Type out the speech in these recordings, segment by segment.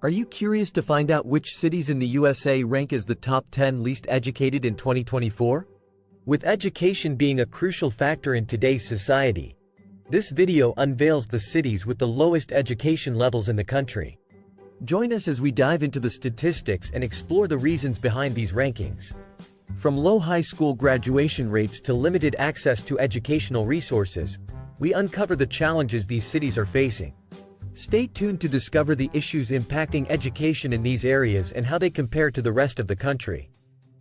Are you curious to find out which cities in the USA rank as the top 10 least educated in 2024? With education being a crucial factor in today's society, this video unveils the cities with the lowest education levels in the country. Join us as we dive into the statistics and explore the reasons behind these rankings. From low high school graduation rates to limited access to educational resources, we uncover the challenges these cities are facing. Stay tuned to discover the issues impacting education in these areas and how they compare to the rest of the country.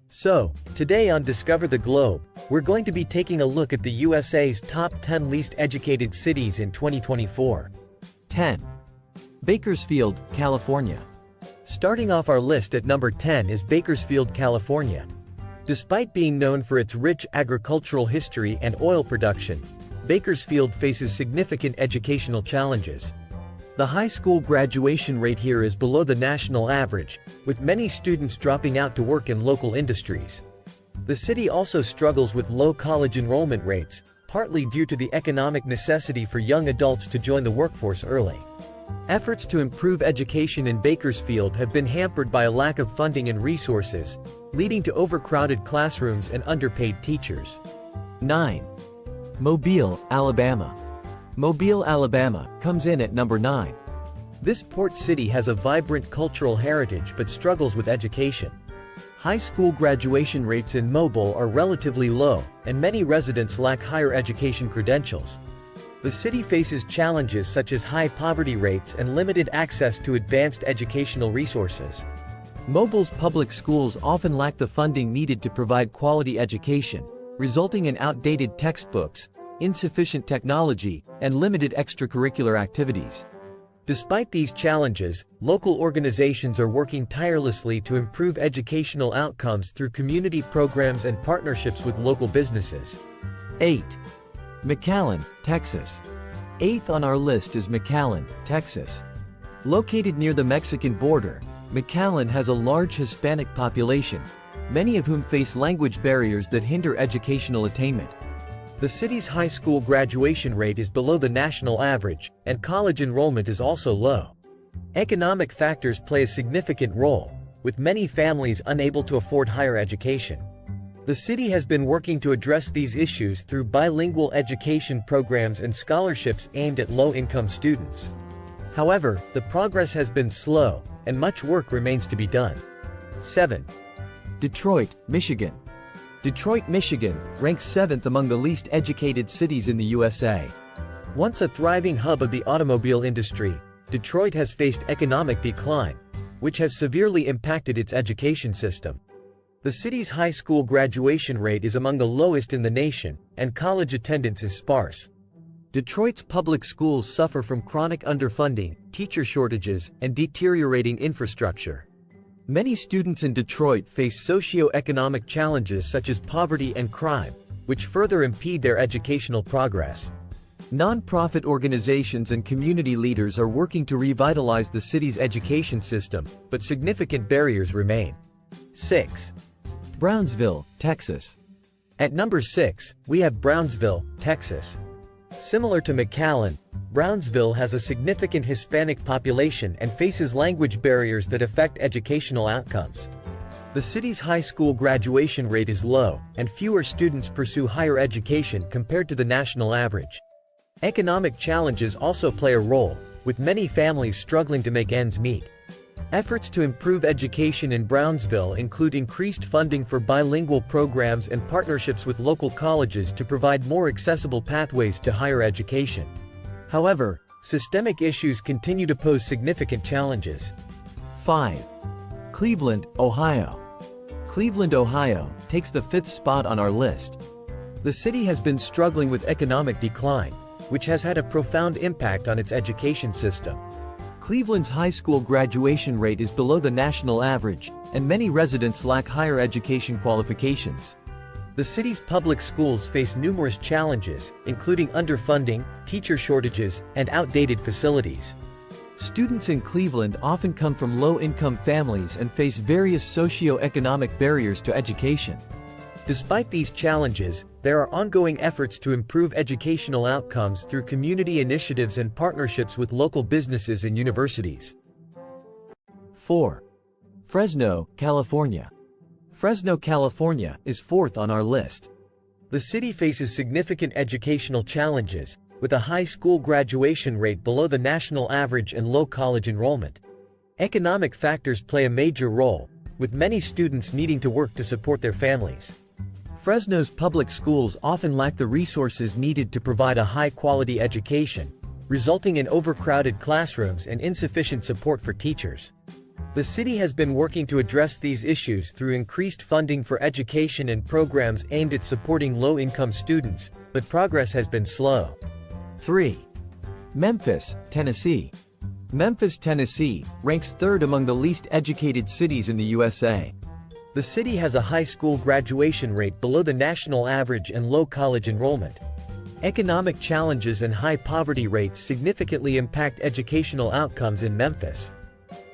So, today on Discover the Globe, we're going to be taking a look at the USA's top 10 least educated cities in 2024. 10. Bakersfield, California. Starting off our list at number 10 is Bakersfield, California. Despite being known for its rich agricultural history and oil production, Bakersfield faces significant educational challenges. The high school graduation rate here is below the national average, with many students dropping out to work in local industries. The city also struggles with low college enrollment rates, partly due to the economic necessity for young adults to join the workforce early. Efforts to improve education in Bakersfield have been hampered by a lack of funding and resources, leading to overcrowded classrooms and underpaid teachers. 9. Mobile, Alabama. Mobile, Alabama, comes in at number 9. This port city has a vibrant cultural heritage but struggles with education. High school graduation rates in Mobile are relatively low, and many residents lack higher education credentials. The city faces challenges such as high poverty rates and limited access to advanced educational resources. Mobile's public schools often lack the funding needed to provide quality education, resulting in outdated textbooks, insufficient technology, and limited extracurricular activities. Despite these challenges, local organizations are working tirelessly to improve educational outcomes through community programs and partnerships with local businesses. 8. McAllen, Texas. 8th on our list is McAllen, Texas. Located near the Mexican border, McAllen has a large Hispanic population, many of whom face language barriers that hinder educational attainment. The city's high school graduation rate is below the national average, and college enrollment is also low. Economic factors play a significant role, with many families unable to afford higher education. The city has been working to address these issues through bilingual education programs and scholarships aimed at low-income students. However, the progress has been slow, and much work remains to be done. 7. Detroit, Michigan. Detroit, Michigan, ranks 7th among the least educated cities in the USA. Once a thriving hub of the automobile industry, Detroit has faced economic decline, which has severely impacted its education system. The city's high school graduation rate is among the lowest in the nation, and college attendance is sparse. Detroit's public schools suffer from chronic underfunding, teacher shortages, and deteriorating infrastructure. Many students in Detroit face socio-economic challenges such as poverty and crime, which further impede their educational progress. Non-profit organizations and community leaders are working to revitalize the city's education system, but significant barriers remain. 6. Brownsville, Texas. At number 6, we have Brownsville, Texas. Similar to McAllen, Brownsville has a significant Hispanic population and faces language barriers that affect educational outcomes. The city's high school graduation rate is low, and fewer students pursue higher education compared to the national average. Economic challenges also play a role, with many families struggling to make ends meet. Efforts to improve education in Brownsville include increased funding for bilingual programs and partnerships with local colleges to provide more accessible pathways to higher education. However, systemic issues continue to pose significant challenges. 5. Cleveland, Ohio. Cleveland, Ohio, takes the 5th spot on our list. The city has been struggling with economic decline, which has had a profound impact on its education system. Cleveland's high school graduation rate is below the national average, and many residents lack higher education qualifications. The city's public schools face numerous challenges, including underfunding, teacher shortages, and outdated facilities. Students in Cleveland often come from low-income families and face various socio-economic barriers to education. Despite these challenges, there are ongoing efforts to improve educational outcomes through community initiatives and partnerships with local businesses and universities. 4. Fresno, California. Fresno, California, is fourth on our list. The city faces significant educational challenges, with a high school graduation rate below the national average and low college enrollment. Economic factors play a major role, with many students needing to work to support their families. Fresno's public schools often lack the resources needed to provide a high-quality education, resulting in overcrowded classrooms and insufficient support for teachers. The city has been working to address these issues through increased funding for education and programs aimed at supporting low-income students, but progress has been slow. 3. Memphis, Tennessee. Memphis, Tennessee, ranks third among the least educated cities in the USA. The city has a high school graduation rate below the national average and low college enrollment. Economic challenges and high poverty rates significantly impact educational outcomes in Memphis.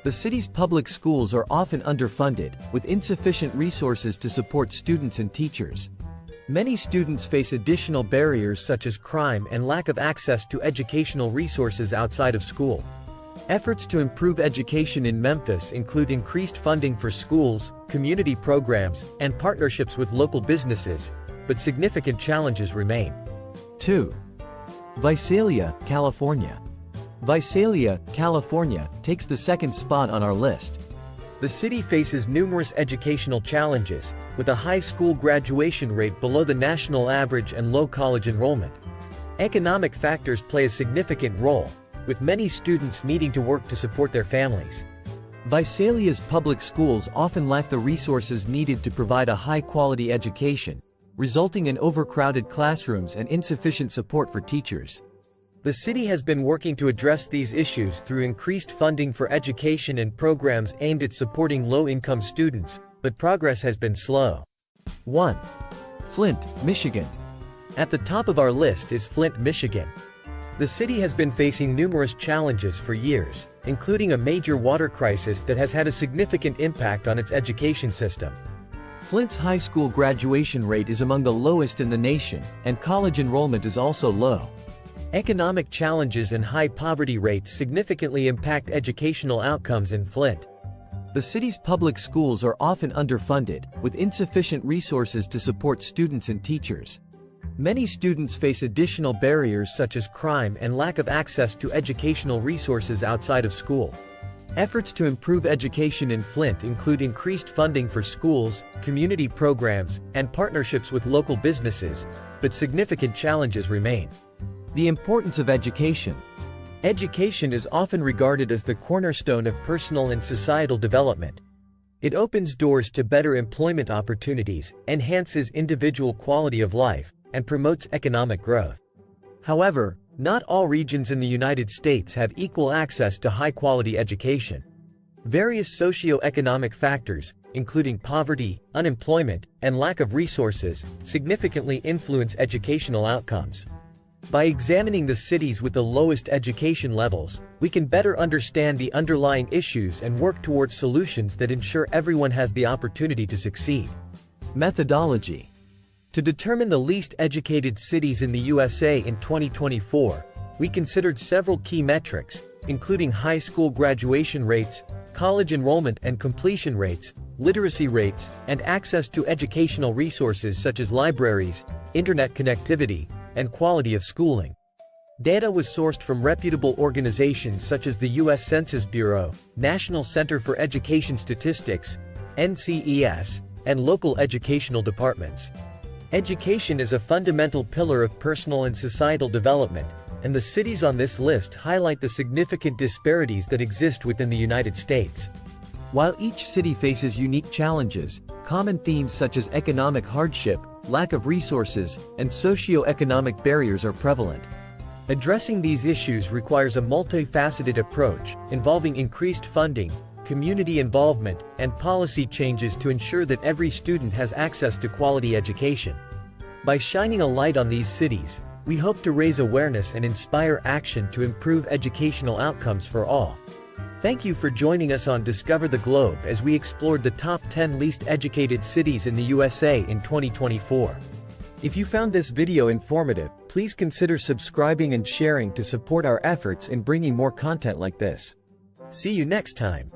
The city's public schools are often underfunded, with insufficient resources to support students and teachers. Many students face additional barriers such as crime and lack of access to educational resources outside of school. Efforts to improve education in Memphis include increased funding for schools, community programs, and partnerships with local businesses, but significant challenges remain. 2. Visalia, California. Visalia, California, takes the second spot on our list. The city faces numerous educational challenges, with a high school graduation rate below the national average and low college enrollment. Economic factors play a significant role, with many students needing to work to support their families. Visalia's public schools often lack the resources needed to provide a high-quality education, resulting in overcrowded classrooms and insufficient support for teachers. The city has been working to address these issues through increased funding for education and programs aimed at supporting low-income students, but progress has been slow. 1. Flint, Michigan. At the top of our list is Flint, Michigan. The city has been facing numerous challenges for years, including a major water crisis that has had a significant impact on its education system. Flint's high school graduation rate is among the lowest in the nation, and college enrollment is also low. Economic challenges and high poverty rates significantly impact educational outcomes in Flint. The city's public schools are often underfunded, with insufficient resources to support students and teachers. Many students face additional barriers such as crime and lack of access to educational resources outside of school. Efforts to improve education in Flint include increased funding for schools, community programs, and partnerships with local businesses, but significant challenges remain. The importance of education. Education is often regarded as the cornerstone of personal and societal development. It opens doors to better employment opportunities, enhances individual quality of life, and promotes economic growth. However, not all regions in the United States have equal access to high-quality education. Various socio-economic factors, including poverty, unemployment, and lack of resources, significantly influence educational outcomes. By examining the cities with the lowest education levels, we can better understand the underlying issues and work towards solutions that ensure everyone has the opportunity to succeed. Methodology. To determine the least educated cities in the USA in 2024, we considered several key metrics, including high school graduation rates, college enrollment and completion rates, literacy rates, and access to educational resources such as libraries, internet connectivity, and quality of schooling. Data was sourced from reputable organizations such as the U.S. Census Bureau, National Center for Education Statistics, NCES, and local educational departments. Education is a fundamental pillar of personal and societal development, and the cities on this list highlight the significant disparities that exist within the United States. While each city faces unique challenges, common themes such as economic hardship, lack of resources, and socio-economic barriers are prevalent. Addressing these issues requires a multifaceted approach, involving increased funding, community involvement, and policy changes to ensure that every student has access to quality education. By shining a light on these cities, we hope to raise awareness and inspire action to improve educational outcomes for all. Thank you for joining us on Discover the Globe as we explored the top 10 least educated cities in the USA in 2024. If you found this video informative, please consider subscribing and sharing to support our efforts in bringing more content like this. See you next time.